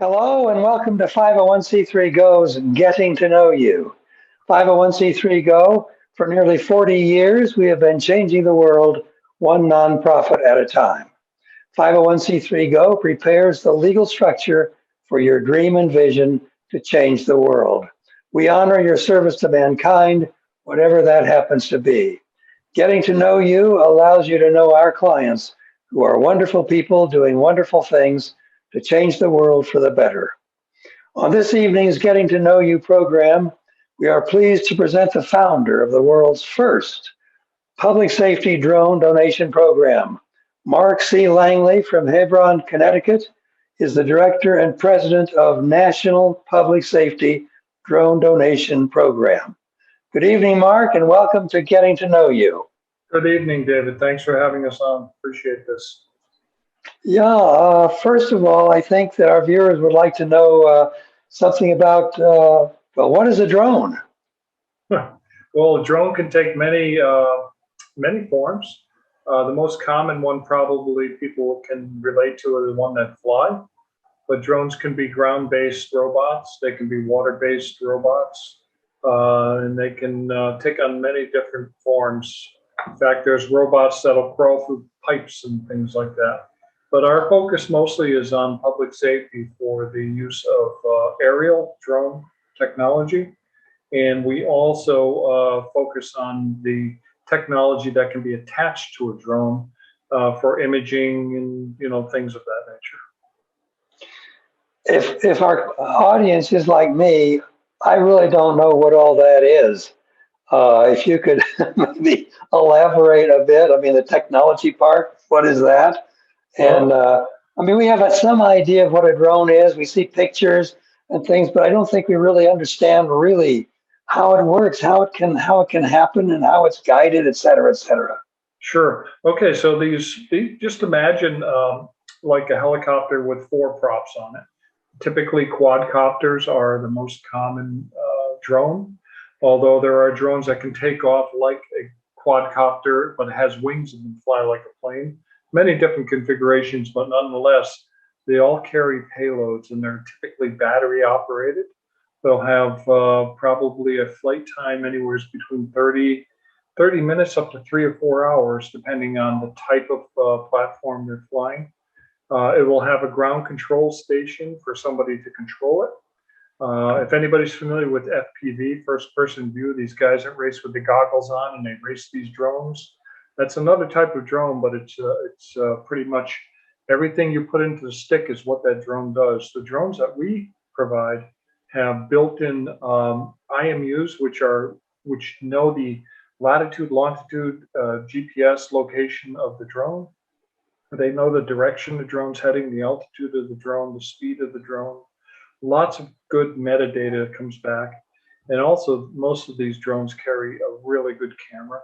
Hello and welcome to 501c3 Go's Getting to Know You. 501c3 Go, for nearly 40 years, we have been changing the world one nonprofit at a time. 501c3 Go prepares the legal structure for your dream and vision to change the world. We honor your service to mankind, whatever that happens to be. Getting to know you allows you to know our clients, who are wonderful people doing wonderful things to change the world for the better. On this evening's Getting to Know You program, we are pleased to present the founder of the world's first public safety drone donation program. Mark C. Langley from Hebron, Connecticut, is the director and president of National Public Safety Drone Donation Program. Good evening, Mark, and welcome to Getting to Know You. Good evening, David. Thanks for having us on. Appreciate this. Yeah, first of all, I think that our viewers would like to know something about, well, what is a drone? Well, a drone can take many forms. The most common one probably people can relate to is the one that fly. But drones can be ground-based robots. They can be water-based robots, and they can take on many different forms. In fact, there's robots that'll crawl through pipes and things like that. But our focus mostly is on public safety for the use of aerial drone technology. And we also focus on the technology that can be attached to a drone for imaging and things of that nature. If our audience is like me, I really don't know what all that is. If you could maybe elaborate a bit. I mean, the technology part, what is that? And I mean, we have some idea of what a drone is. We see pictures and things, but I don't think we really understand really how it works, how it can happen, and how it's guided, et cetera, et cetera. Sure. Okay. So these just imagine like a helicopter with four props on it. Typically, quadcopters are the most common drone, although there are drones that can take off like a quadcopter, but has wings and can fly like a plane. Many different configurations, but nonetheless, they all carry payloads and they're typically battery operated. They'll have probably a flight time anywhere between 30 minutes up to 3 or 4 hours, depending on the type of platform they're flying. It will have a ground control station for somebody to control it. If anybody's familiar with FPV, first person view, these guys that race with the goggles on and they race these drones, that's another type of drone, but it's pretty much everything you put into the stick is what that drone does. The drones that we provide have built-in IMUs, which know the latitude, longitude, GPS location of the drone. They know the direction the drone's heading, the altitude of the drone, the speed of the drone. Lots of good metadata comes back. And also, most of these drones carry a really good camera.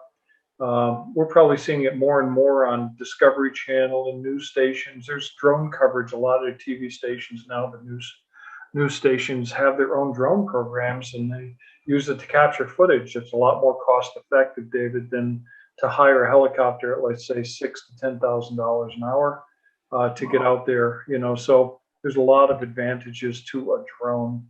We're probably seeing it more and more on Discovery Channel and news stations. There's drone coverage. A lot of the TV stations now, the news stations have their own drone programs, and they use it to capture footage. It's a lot more cost effective, David, than to hire a helicopter at, let's say, $6,000 to $10,000 an hour to get out there. So there's a lot of advantages to a drone.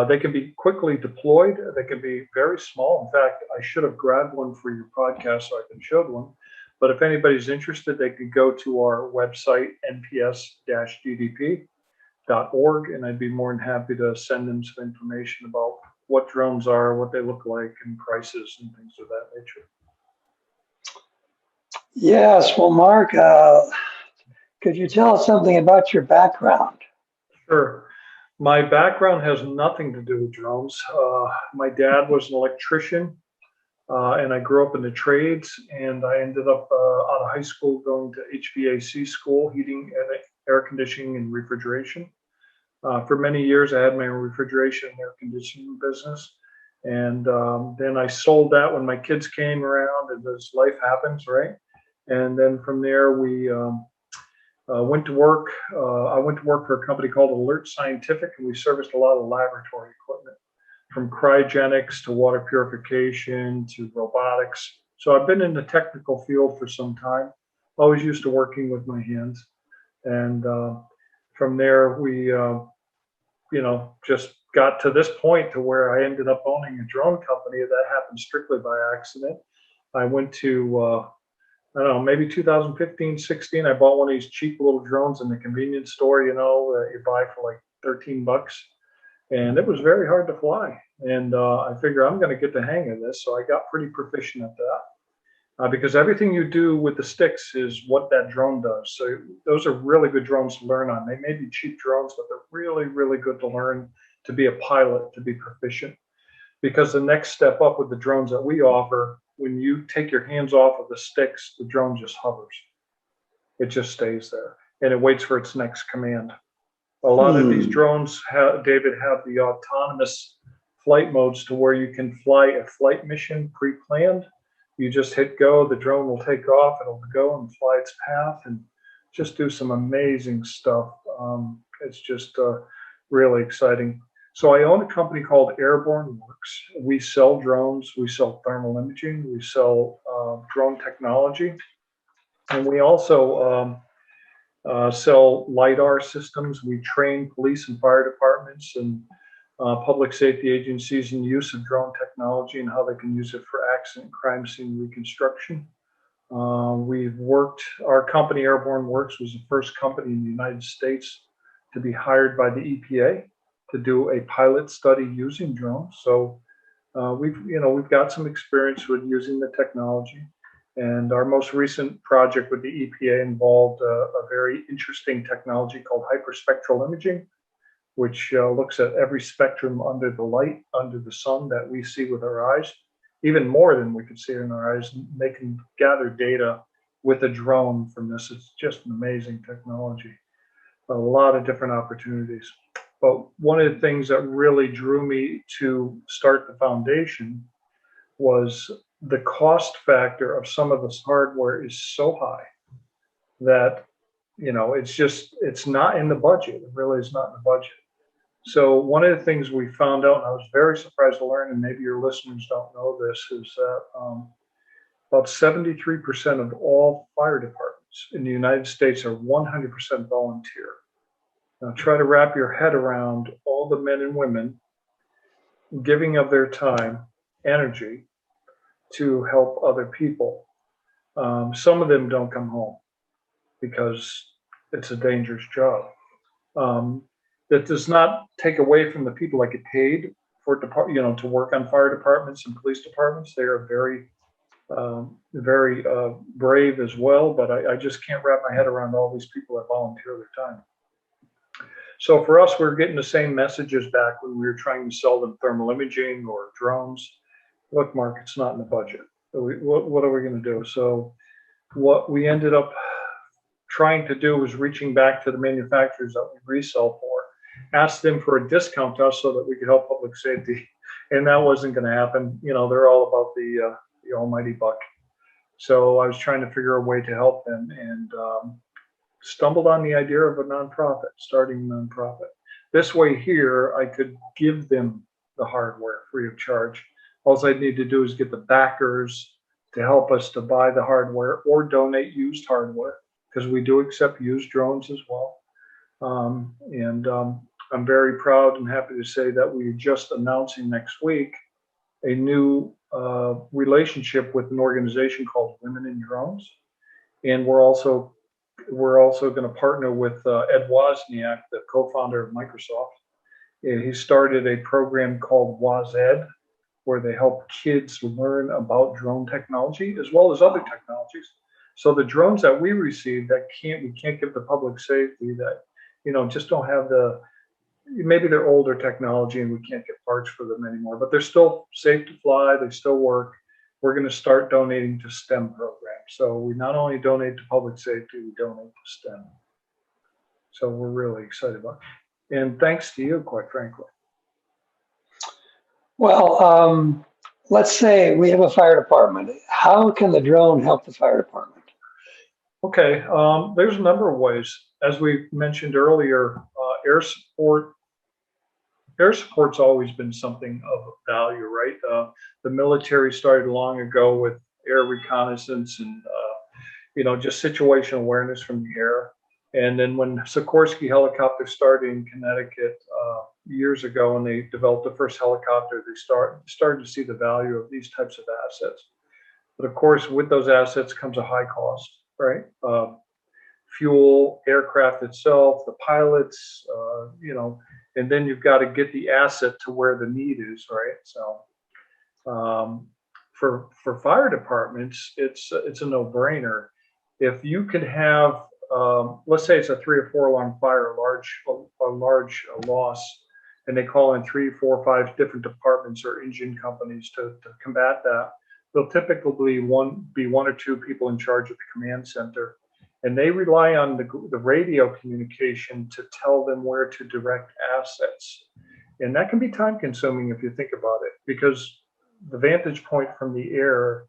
They can be quickly deployed. They can be very small. In fact, I should have grabbed one for your podcast so I can show one. But if anybody's interested, they could go to our website, NPS-DDP.org, and I'd be more than happy to send them some information about what drones are, what they look like, and prices and things of that nature. Yes, well, Mark, could you tell us something about your background? Sure. My background has nothing to do with drones. My dad was an electrician, and I grew up in the trades, and I ended up out of high school going to HVAC school, heating and air conditioning and refrigeration. For many years, I had my own refrigeration and air conditioning business. And then I sold that when my kids came around, and as life happens, right? And then from there, we went to work. I went to work for a company called Alert Scientific, and we serviced a lot of laboratory equipment, from cryogenics to water purification to robotics. So I've been in the technical field for some time, always used to working with my hands. And from there, we just got to this point to where I ended up owning a drone company. That happened strictly by accident. I went to, I don't know, maybe 2015, 16. I bought one of these cheap little drones in the convenience store, that you buy for like 13 bucks. And it was very hard to fly. And I figure I'm going to get the hang of this. So I got pretty proficient at that. Because everything you do with the sticks is what that drone does. So those are really good drones to learn on. They may be cheap drones, but they're really, really good to learn to be a pilot, to be proficient. Because the next step up with the drones that we offer, when you take your hands off of the sticks, the drone just hovers. It just stays there and it waits for its next command. A lot of these drones, David, have the autonomous flight modes to where you can fly a flight mission pre-planned. You just hit go, the drone will take off, it'll go and fly its path and just do some amazing stuff. It's just really exciting. So I own a company called Airborne Works. We sell drones, we sell thermal imaging, we sell drone technology, and we also sell LiDAR systems. We train police and fire departments and public safety agencies in the use of drone technology and how they can use it for accident crime scene reconstruction. Our company Airborne Works was the first company in the United States to be hired by the EPA to do a pilot study using drones. So we've got some experience with using the technology. And our most recent project with the EPA involved a very interesting technology called hyperspectral imaging, which looks at every spectrum under the light, under the sun that we see with our eyes, even more than we could see in our eyes. They can gather data with a drone from this. It's just an amazing technology. A lot of different opportunities. But one of the things that really drew me to start the foundation was the cost factor of some of this hardware is so high that, it's not in the budget. It really is not in the budget. So one of the things we found out, and I was very surprised to learn, and maybe your listeners don't know this, is that about 73% of all fire departments in the United States are 100% volunteer. Now try to wrap your head around all the men and women giving of their time, energy to help other people. Some of them don't come home because it's a dangerous job. That does not take away from the people that get paid for to work on fire departments and police departments. They are very, very brave as well. But I just can't wrap my head around all these people that volunteer their time. So for us, we're getting the same messages back when we were trying to sell them thermal imaging or drones. Look, Mark, it's not in the budget. What are we going to do? So what we ended up trying to do was reaching back to the manufacturers that we resell for, ask them for a discount to us so that we could help public safety. And that wasn't going to happen. They're all about the almighty buck. So I was trying to figure a way to help them and stumbled on the idea of a nonprofit, starting a nonprofit. This way here, I could give them the hardware free of charge. All I need to do is get the backers to help us to buy the hardware or donate used hardware, because we do accept used drones as well. I'm very proud and happy to say that we're just announcing next week a new relationship with an organization called Women in Drones. And we're also going to partner with Ed Wozniak, the co-founder of Microsoft. He started a program called WozEd, where they help kids learn about drone technology as well as other technologies. So the drones that we receive that we can't give the public safety, that just don't have maybe they're older technology and we can't get parts for them anymore, but they're still safe to fly, they still work. We're going to start donating to STEM programs. So we not only donate to public safety, we donate to STEM. So we're really excited about it. And thanks to you, quite frankly. Well, let's say we have a fire department. How can the drone help the fire department? Okay, there's a number of ways. As we mentioned earlier, air support's always been something of value, right? The military started long ago with air reconnaissance and just situational awareness from the air. And then when Sikorsky helicopters started in Connecticut, years ago when they developed the first helicopter, they started to see the value of these types of assets. But of course, with those assets comes a high cost, right? Fuel, aircraft itself, the pilots, and then you've got to get the asset to where the need is, right? So for fire departments, it's a no-brainer. If you could have, let's say it's a 3 or 4 alarm fire, a large loss, and they call in 3, 4, 5 different departments or engine companies to combat that. There'll typically be one or two people in charge of the command center, and they rely on the radio communication to tell them where to direct assets. And that can be time consuming if you think about it, because the vantage point from the air,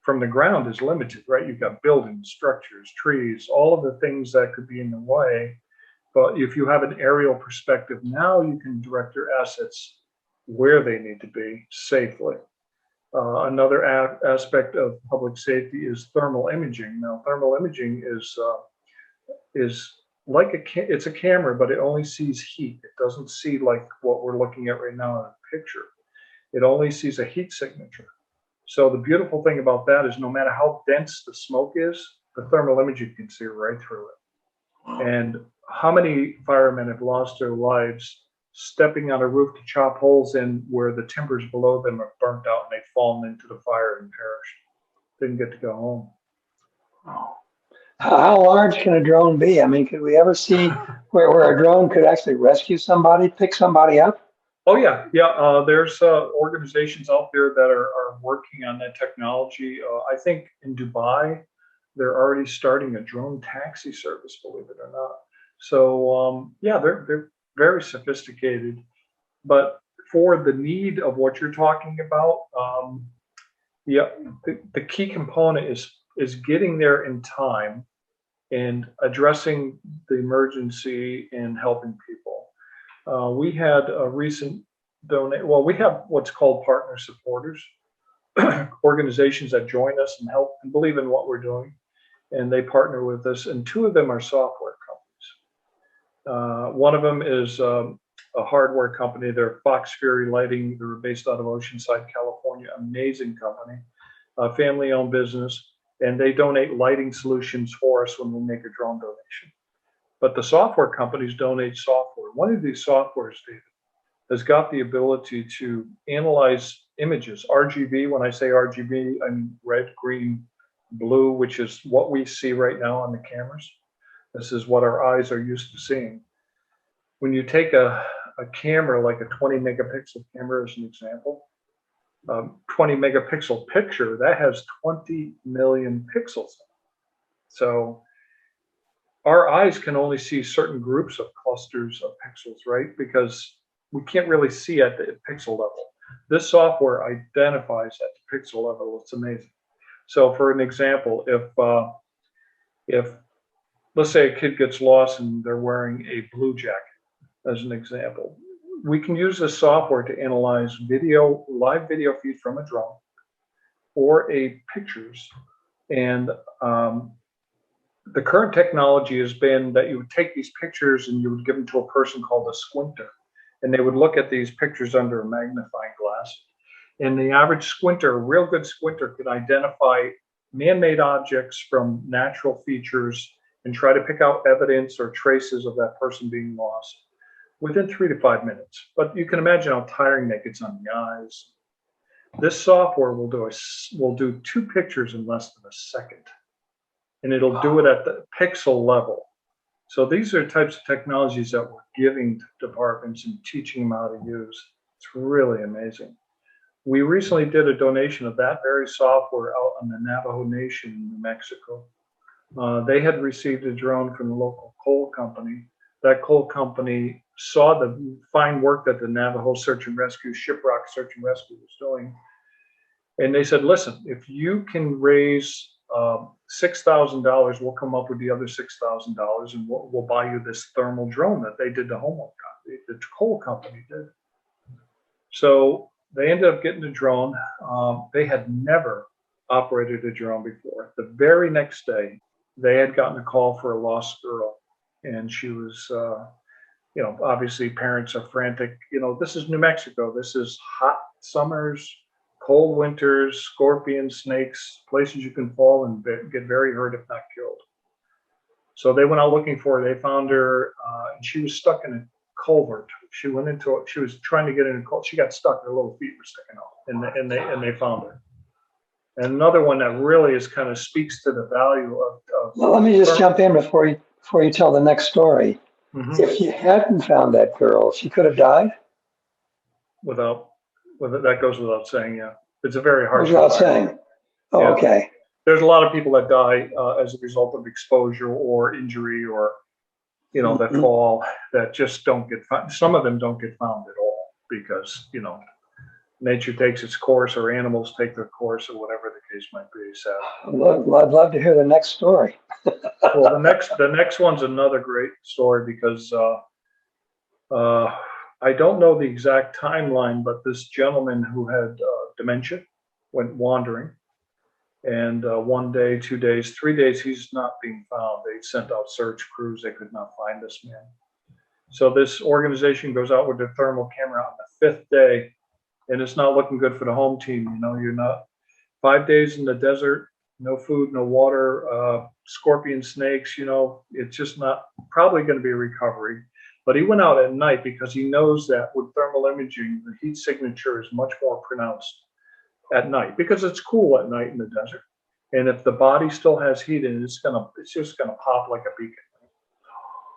from the ground is limited, right? You've got buildings, structures, trees, all of the things that could be in the way. But if you have an aerial perspective, now you can direct your assets where they need to be safely. Another aspect of public safety is thermal imaging. Now, thermal imaging is like it's a camera, but it only sees heat. It doesn't see like what we're looking at right now in a picture. It only sees a heat signature. So the beautiful thing about that is no matter how dense the smoke is, the thermal imaging can see right through it. And how many firemen have lost their lives stepping on a roof to chop holes in where the timbers below them are burnt out and they've fallen into the fire and perished? Didn't get to go home. Oh. How large can a drone be? I mean, could we ever see where a drone could actually rescue somebody, pick somebody up? Oh yeah. There's organizations out there that are working on that technology. I think in Dubai, they're already starting a drone taxi service, believe it or not. So they're very sophisticated. But for the need of what you're talking about, the key component is getting there in time and addressing the emergency and helping people. We had a recent donate. Well, we have what's called partner supporters, organizations that join us and help and believe in what we're doing, and they partner with us. And 2 of them are software companies. One of them is a hardware company. They're Fox Fury Lighting. They're based out of Oceanside, California. Amazing company, a family-owned business, and they donate lighting solutions for us when we make a drone donation. But the software companies donate software. One of these softwares, David, has got the ability to analyze images, RGB. When I say RGB, I mean red, green, blue, which is what we see right now on the cameras. This is what our eyes are used to seeing. When you take a camera, like a 20 megapixel camera as an example, 20 megapixel picture, that has 20 million pixels. So our eyes can only see certain groups of clusters of pixels, right? Because we can't really see at the pixel level. This software identifies at the pixel level. It's amazing. So for an example, if let's say a kid gets lost and they're wearing a blue jacket, as an example, we can use this software to analyze live video feed from a drone or pictures. And the current technology has been that you would take these pictures and you would give them to a person called a squinter, and they would look at these pictures under a magnifying glass. And the average squinter, a real good squinter, could identify man-made objects from natural features and try to pick out evidence or traces of that person being lost within 3 to 5 minutes. But you can imagine how tiring that gets on the eyes. This software will do 2 pictures in less than a second, and it'll do it at the pixel level. So these are types of technologies that we're giving to departments and teaching them how to use. It's really amazing. We recently did a donation of that very software out on the Navajo Nation in New Mexico. They had received a drone from the local coal company. That coal company saw the fine work that the Navajo Search and Rescue, Shiprock Search and Rescue was doing. And they said, listen, if you can raise $6,000, we'll come up with the other $6,000 and we'll buy you this thermal drone that they did the homework on. The coal company did. So they ended up getting the drone. They had never operated a drone before. The very next day, they had gotten a call for a lost girl, and she was You know, obviously parents are frantic. You know, this is New Mexico. This is hot summers, cold winters, scorpions, snakes, places you can fall and get very hurt if not killed. So they went out looking for her. They found her, and she was stuck in a culvert. She went into it. She was trying to get in a culvert. She got stuck. Her little feet were sticking out, and they found her. And another one that really is kind of speaks to the value of Well, let me just jump in before you tell the next story. Mhm. If you hadn't found that girl, she could have died. Without that goes without saying. Yeah, it's a very harsh Without environment. saying. Oh, Yeah, okay. there's a lot of people that die as a result of exposure or injury or that Mhm. fall that just don't get found. Some of them don't get found at all because nature takes its course or animals take their course or whatever the case might be. So, I'd love to hear the next story. well, the next one's another great story because uh, I don't know the exact timeline, but this gentleman who had dementia went wandering. And 1 day, 2 days, 3 days, he's not being found. They sent out search crews. They could not find this man. So this organization goes out with their thermal camera on the fifth day, and it's not looking good for the home team. You're not 5 days in the desert, no food, no water, scorpion, snakes. It's just not probably going to be a recovery. But he went out at night because he knows that with thermal imaging, the heat signature is much more pronounced at night because it's cool at night in the desert. And if the body still has heat in it, it's just gonna pop like a beacon.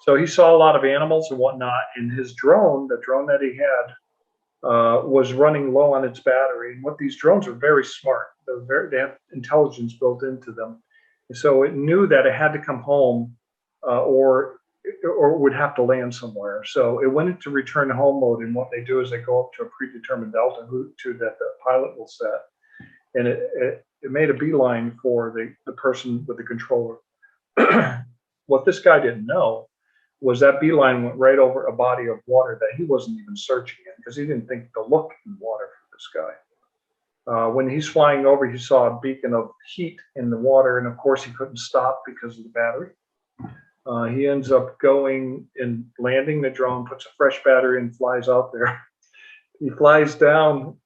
So he saw a lot of animals and whatnot, and his drone, the drone that he had, was running low on its battery. And what these drones are very smart. They have intelligence built into them. And so it knew that it had to come home, or would have to land somewhere. So it went into return home mode. And what they do is they go up to a predetermined altitude that the pilot will set, and it made a beeline for the person with the controller. What this guy didn't know was that beeline went right over a body of water that he wasn't even searching in because he didn't think to look in water for this guy. When he's flying over, he saw a beacon of heat in the water, and of course he couldn't stop because of the battery. He ends up going and landing the drone, puts a fresh battery in, flies out there. He flies down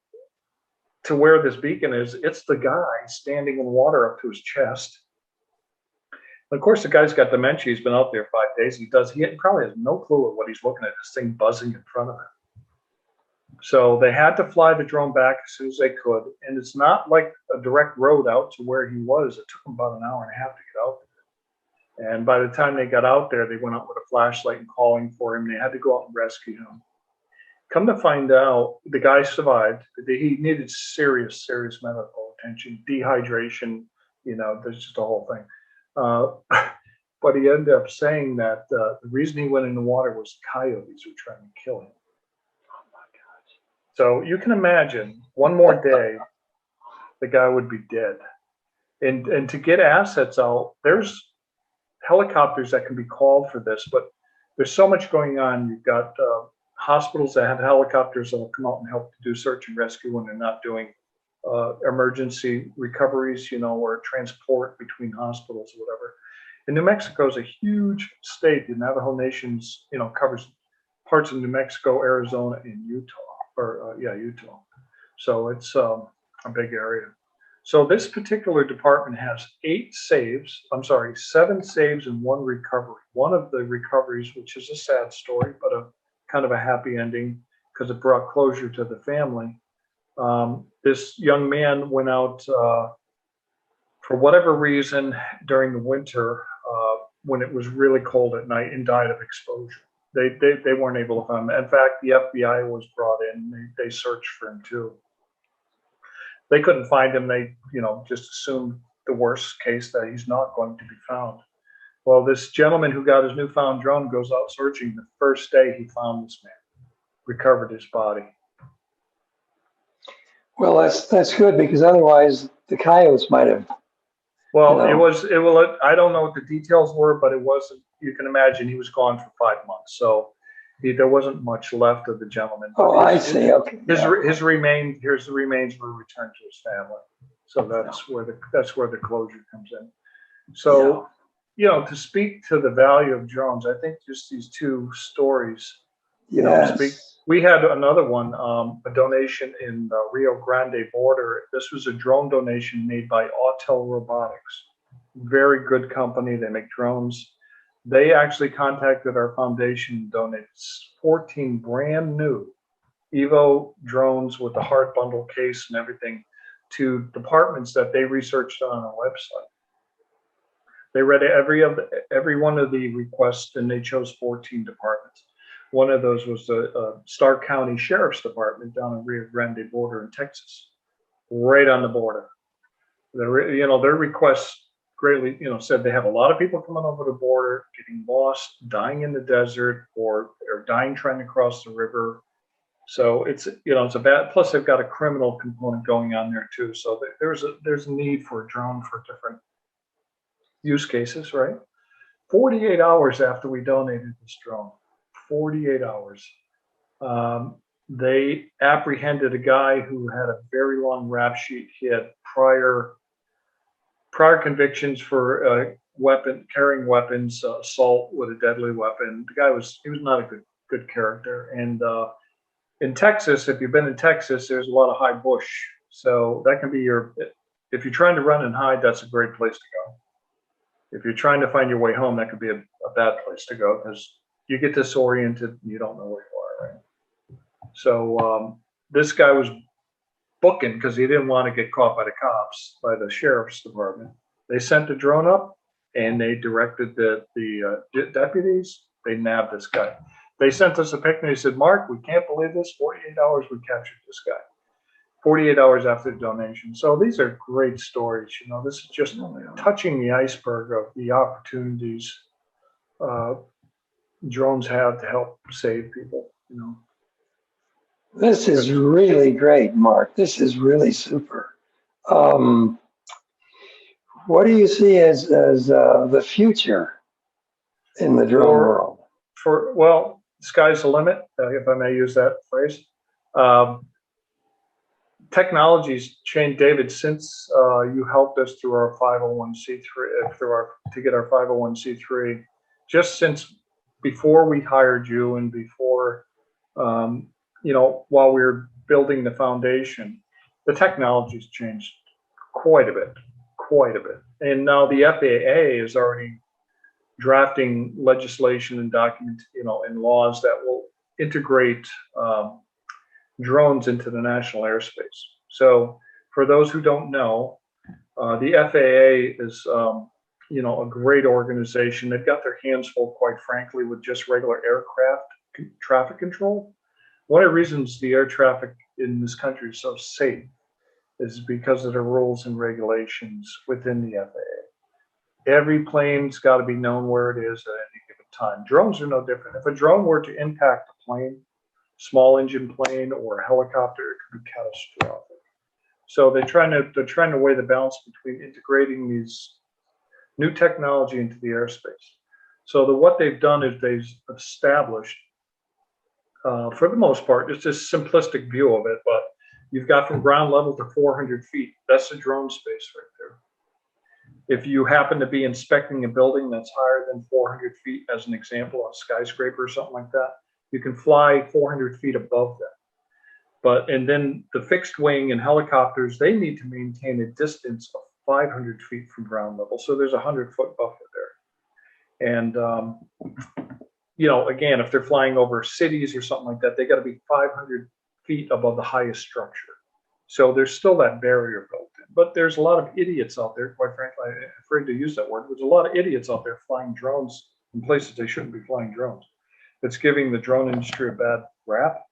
to where this beacon is. It's the guy standing in water up to his chest. Of course, the guy's got dementia. He's been out there 5 days. He probably has no clue of what he's looking at, this thing buzzing in front of him. So they had to fly the drone back as soon as they could. And it's not like a direct road out to where he was. It took them about an hour and a half to get out there. And by the time they got out there, they went out with a flashlight and calling for him. They had to go out and rescue him. Come to find out, the guy survived. He needed serious, serious medical attention, dehydration, there's just a whole thing. But he ended up saying that the reason he went in the water was coyotes were trying to kill him. Oh my gosh. So you can imagine one more day, the guy would be dead. And to get assets out, there's helicopters that can be called for this, but there's so much going on. You've got hospitals that have helicopters that will come out and help to do search and rescue when they're not doing emergency recoveries, or transport between hospitals or whatever. And New Mexico is a huge state. The Navajo Nation's, covers parts of New Mexico, Arizona, and Utah. So it's a big area. So this particular department has 7 saves and 1 recovery. One of the recoveries, which is a sad story, but a kind of a happy ending because it brought closure to the family. This young man went out for whatever reason during the winter when it was really cold at night and died of exposure. They weren't able to find him. In fact, the FBI was brought in. They searched for him too. They couldn't find him. They just assumed the worst case, that he's not going to be found. Well, this gentleman who got his newfound drone goes out searching. The first day he found this man, recovered his body. Well, that's good because otherwise the coyotes might have. Well, I don't know what the details were, but it wasn't. You can imagine he was gone for 5 months, so there wasn't much left of the gentleman. Oh, I see. Okay. His remains were returned to his family. So that's where the closure comes in. So to speak to the value of drones, I think just these two stories, speak. Yes. We had another one, a donation in the Rio Grande border. This was a drone donation made by Autel Robotics. Very good company. They make drones. They actually contacted our foundation and donated 14 brand new Evo drones with the hard bundle case and everything to departments that they researched on our website. They read every one of the requests, and they chose 14 departments. One of those was the Stark County Sheriff's Department down in Rio Grande border in Texas, right on the border. Their requests greatly, said they have a lot of people coming over the border, getting lost, dying in the desert, or dying trying to cross the river. So it's a bad. Plus, they've got a criminal component going on there too. So there's a need for a drone for different use cases, right? 48 hours after we donated this drone, 48 hours, they apprehended a guy who had a very long rap sheet. He had prior convictions for carrying weapons, assault with a deadly weapon. The guy was not a good character. And in Texas, if you've been in Texas, there's a lot of high bush. So that can be if you're trying to run and hide, that's a great place to go. If you're trying to find your way home, that could be a bad place to go because you get disoriented and you don't know where you are, right? So this guy was booking because he didn't want to get caught by the cops, by the sheriff's department. They sent the drone up and they directed the deputies. They nabbed this guy. They sent us a picture and they said, Mark, we can't believe this. 48 hours we captured this guy. 48 hours after the donation. So these are great stories. This is just touching the iceberg of the opportunities drones have to help save people. This is really great, Mark. This is really super. What do you see as the future in the drone world? Well, sky's the limit, if I may use that phrase. Technology's changed, David, since you helped us through our 501c3, to get our 501c3. Just since before we hired you and before, while we were building the foundation, the technology's changed quite a bit. And now the FAA is already drafting legislation and documents, and laws that will integrate drones into the national airspace. So for those who don't know, the FAA is, a great organization. They've got their hands full, quite frankly, with just regular aircraft traffic control. One of the reasons the air traffic in this country is so safe is because of the rules and regulations within the FAA. Every plane's got to be known where it is at any given time. Drones are no different. If a drone were to impact a plane, small engine plane or a helicopter, it could be catastrophic. So they're trying to weigh the balance between integrating these new technology into the airspace. So what they've done is they've established, for the most part, it's this simplistic view of it, but you've got from ground level to 400 feet. That's the drone space right there. If you happen to be inspecting a building that's higher than 400 feet, as an example, a skyscraper or something like that, you can fly 400 feet above that. And then the fixed wing and helicopters, they need to maintain a distance of 500 feet from ground level. So there's a 100-foot buffer there. And, again, if they're flying over cities or something like that, they got to be 500 feet above the highest structure. So there's still that barrier built in. But there's a lot of idiots out there, quite frankly, I'm afraid to use that word. There's a lot of idiots out there flying drones in places they shouldn't be flying drones. It's giving the drone industry a bad rap.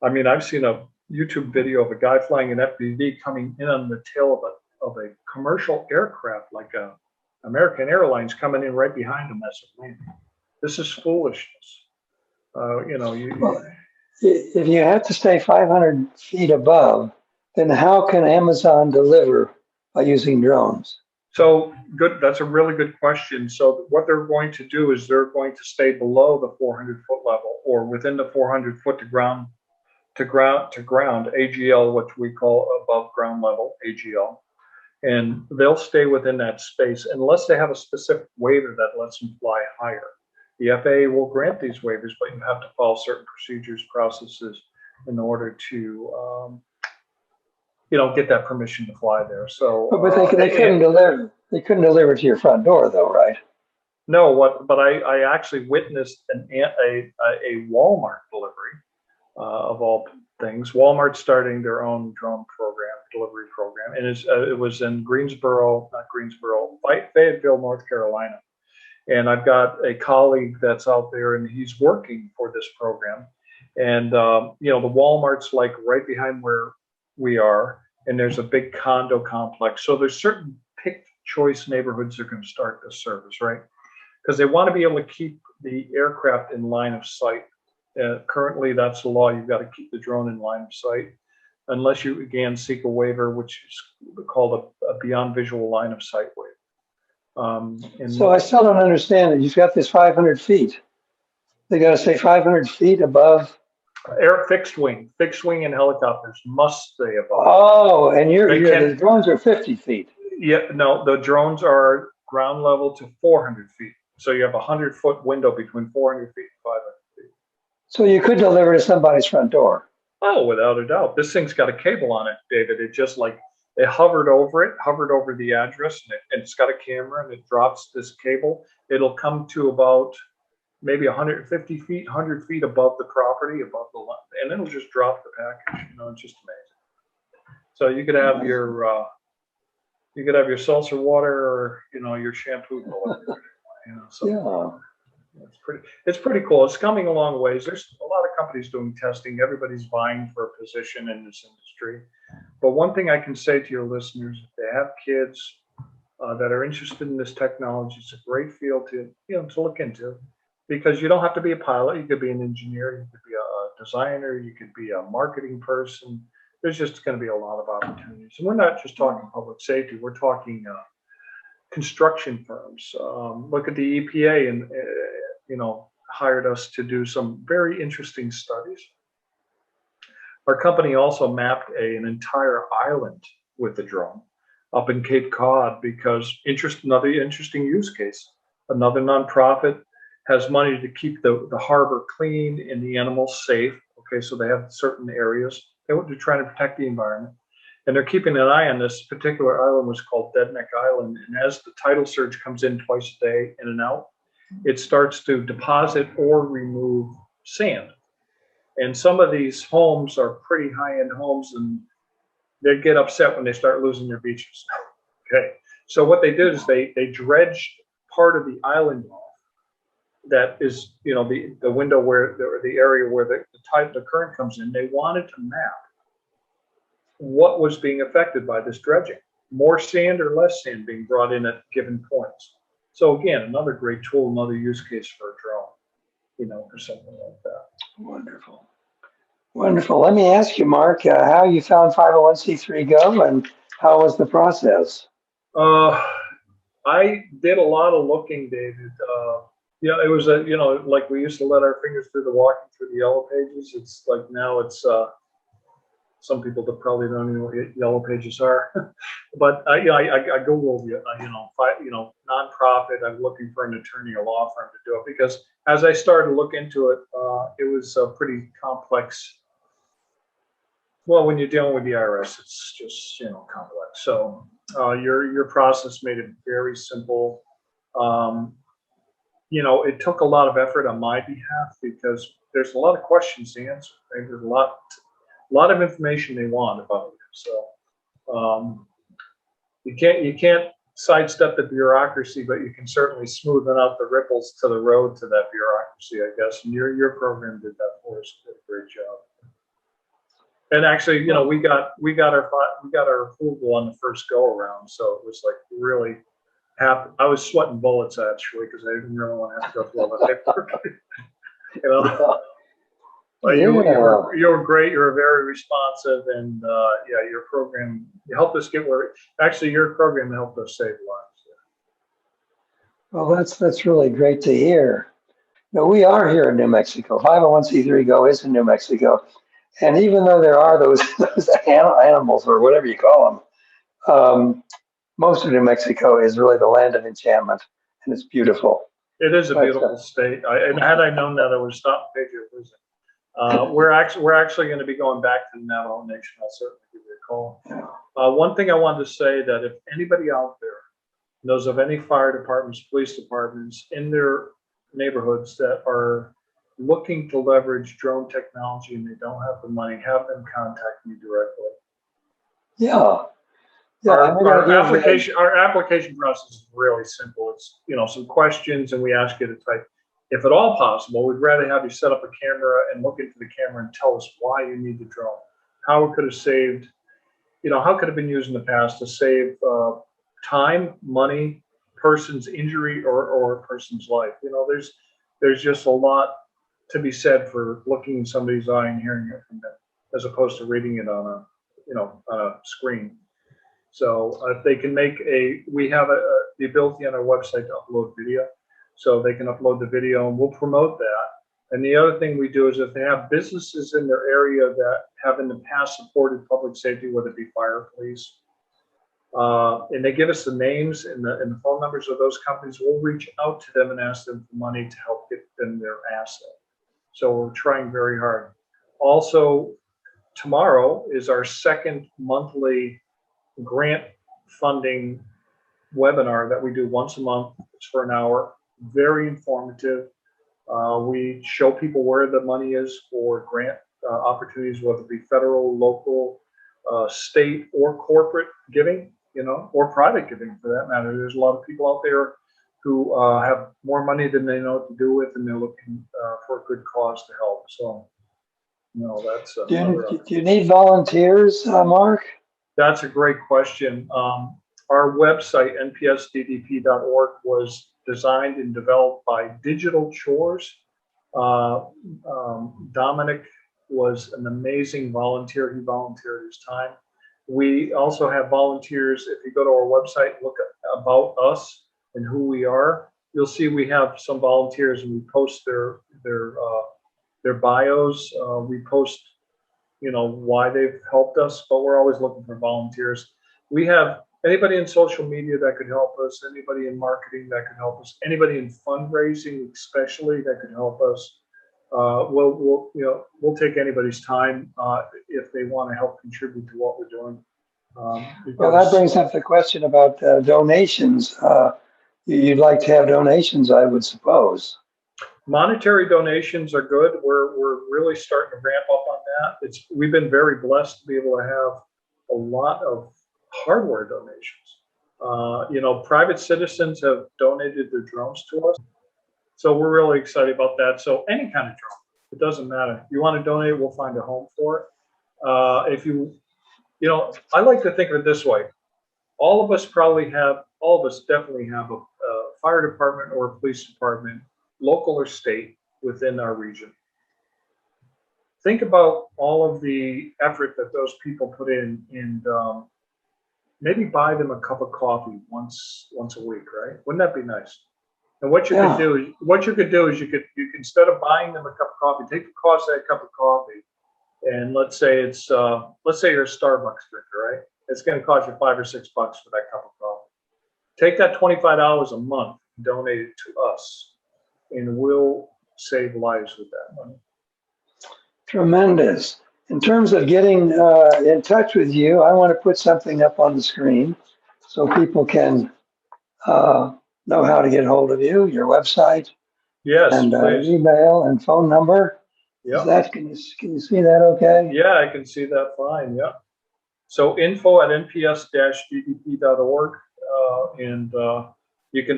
I mean, I've seen a YouTube video of a guy flying an FPV coming in on the tail of a commercial aircraft, like American Airlines, coming in right behind him as a landing. This is foolishness. If you have to stay 500 feet above, then how can Amazon deliver by using drones? So good. That's a really good question. So what they're going to do is they're going to stay below the 400-foot level, or within the 400-foot to ground, AGL, which we call above ground level, AGL. and they'll stay within that space unless they have a specific waiver that lets them fly higher. The FAA will grant these waivers, but you have to follow certain procedures, processes in order to, get that permission to fly there. So, But they couldn't deliver. They couldn't deliver to your front door, though, right? no, but I actually witnessed a Walmart delivery of all things. Walmart's starting their own drone delivery program, and it was in Fayetteville, North Carolina. And I've got a colleague that's out there, and he's working for this program. And the Walmart's like right behind where we are, and there's a big condo complex. So there's certain picked choice neighborhoods that are going to start this service, right? Because they want to be able to keep the aircraft in line of sight. Currently, that's the law. You've got to keep the drone in line of sight, unless you again seek a waiver, which is called a beyond visual line of sight waiver. So I still don't understand it. You've got this 500 feet. They got to stay 500 feet above. Fixed wing and helicopters must stay above. Oh, and the drones are 50 feet. Yeah, no, the drones are ground level to 400 feet. So you have a 100-foot window between 400 feet and 500 feet. So you could deliver to somebody's front door. Oh, without a doubt. This thing's got a cable on it, David. It just it hovered over the address, and it's got a camera, and it drops this cable. It'll come to about maybe 150 feet, 100 feet above the property, above the line, and it'll just drop the package. It's just amazing. So you could have your seltzer water or your shampoo. It's pretty cool. It's coming a long ways. There's a lot of companies doing testing. Everybody's vying for a position in this industry. But one thing I can say to your listeners, if they have kids that are interested in this technology, it's a great field to look into, because you don't have to be a pilot. You could be an engineer. You could be a designer. You could be a marketing person. There's just going to be a lot of opportunities. And we're not just talking public safety. We're talking construction firms. Look at the EPA and hired us to do some very interesting studies. Our company also mapped an entire island with the drone up in Cape Cod, because another interesting use case. Another nonprofit has money to keep the harbor clean and the animals safe. Okay, so they have certain areas. They're trying to protect the environment. And they're keeping an eye on this particular island, was called Dead Neck Island. And as the tidal surge comes in twice a day, in and out, it starts to deposit or remove sand. And some of these homes are pretty high-end homes, and they get upset when they start losing their beaches. Okay, so what they did is they dredged part of the island off. That is, the window the area where the current comes in. They wanted to map what was being affected by this dredging, more sand or less sand being brought in at given points. So again, another great tool, another use case for a drone, for something like that. Wonderful. Wonderful. Let me ask you, Mark, how you found 501c3 Go, and how was the process? I did a lot of looking, David. It was like we used to let our fingers do the walking through the yellow pages. It's like now it's some people that probably don't even know what yellow pages are. But I Googled, nonprofit. I'm looking for an attorney, a law firm to do it, because as I started to look into it, it was a pretty complex. Well, when you're dealing with the IRS, it's just complex. So your process made it very simple. It took a lot of effort on my behalf, because there's a lot of questions to answer. Right? There's a lot of information they want about you. So you can't sidestep the bureaucracy, but you can certainly smoothen out the ripples to the road to that bureaucracy, I guess. And your program did that for us. Did a great job. And actually, we got our approval on the first go around, so it was like really happy. I was sweating bullets actually, because I didn't really want to have to go through all the paperwork. But you were great. You were very responsive, and your program, you helped us get where. Actually, your program helped us save lives. Well, that's really great to hear. Now, we are here in New Mexico. 501c3 Go is in New Mexico, and even though there are those animals or whatever you call them, most of New Mexico is really the land of enchantment, and it's beautiful. It is a But, beautiful state. And had I known that, I would stop and pay you a visit. We're actually going to be going back to the Navajo Nation. I'll certainly give you a call. One thing I wanted to say that if anybody out there knows of any fire departments, police departments in their neighborhoods that are looking to leverage drone technology and they don't have the money, have them contact me directly. yeah. Our application process is really simple. It's, some questions, and we ask you to type. If at all possible, we'd rather have you set up a camera and look into the camera and tell us why you need the drone, how it could have saved, how could have been used in the past to save time, money, person's injury, or a person's life. There's just a lot to be said for looking in somebody's eye and hearing it from them, as opposed to reading it on a screen. So if they can we have the ability on our website to upload video, so they can upload the video and we'll promote that. And the other thing we do is if they have businesses in their area that have in the past supported public safety, whether it be fire, police, and they give us the names and the phone numbers of those companies, we'll reach out to them and ask them for money to help get them their asset. So we're trying very hard. Also, tomorrow is our second monthly grant funding webinar that we do once a month. It's for an hour, very informative. We show people where the money is for grant opportunities, whether it be federal, local, state, or corporate giving, or private giving for that matter. There's a lot of people out there who have more money than they know what to do with, and they're looking for a good cause to help. So, that's. Do you need volunteers, Mark? That's a great question. Our website, NPS-DDP.org, was designed and developed by Digital Chores. Dominic was an amazing volunteer. He volunteered his time. We also have volunteers. If you go to our website, look at About Us and who we are, you'll see we have some volunteers, and we post their bios. We post why they've helped us, but we're always looking for volunteers. We have anybody in social media that could help us, anybody in marketing that could help us, anybody in fundraising especially that could help us. We'll take anybody's time if they want to help contribute to what we're doing. Well, that brings up the question about donations. You'd like to have donations, I would suppose. Monetary donations are good. We're really starting to ramp up on that. We've been very blessed to be able to have a lot of hardware donations. Private citizens have donated their drones to us. So we're really excited about that. So any kind of drone, it doesn't matter. If you want to donate, we'll find a home for it. I like to think of it this way. All of us definitely have a fire department or a police department, local or state, within our region. Think about all of the effort that those people put in, and maybe buy them a cup of coffee once a week, right? Wouldn't that be nice? And what you could do is you could instead of buying them a cup of coffee, take the cost of that cup of coffee, and let's say you're a Starbucks drinker, right? It's going to cost you $5 or $6 for that cup of coffee. Take that $25 a month, donate it to us, and we'll save lives with that money. Tremendous. In terms of getting in touch with you, I want to put something up on the screen so people can know how to get hold of you, your website, yes, and email and phone number. Yeah. Can you see that okay? Yeah, I can see that fine. Yeah. So info@nps-ddp.org, and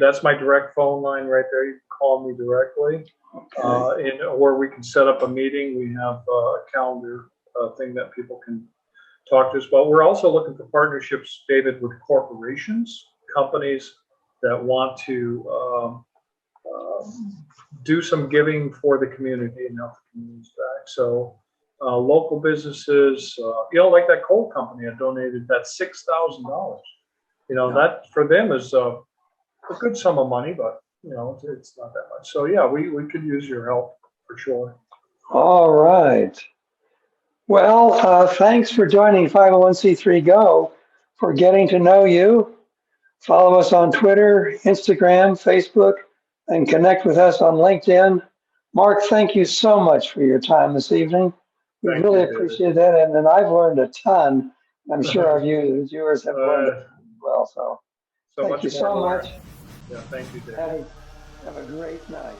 that's my direct phone line right there. You can call me directly, okay. Or we can set up a meeting. We have a calendar thing that people can talk to us about. We're also looking for partnerships, David, with corporations, companies that want to do some giving for the community and help the communities back. So local businesses, like that coal company that donated that $6,000. That for them is a good sum of money, but it's not that much. So yeah, we could use your help for sure. All right. Well, thanks for joining 501c3 Go, for getting to know you. Follow us on Twitter, Instagram, Facebook, and connect with us on LinkedIn. Mark, thank you so much for your time this evening. We Thank really you, David. appreciate that, and I've learned a ton. I'm sure our viewers have learned a ton as well. So So thank much you more so to learn. much. Yeah, thank you, David. Have a great night.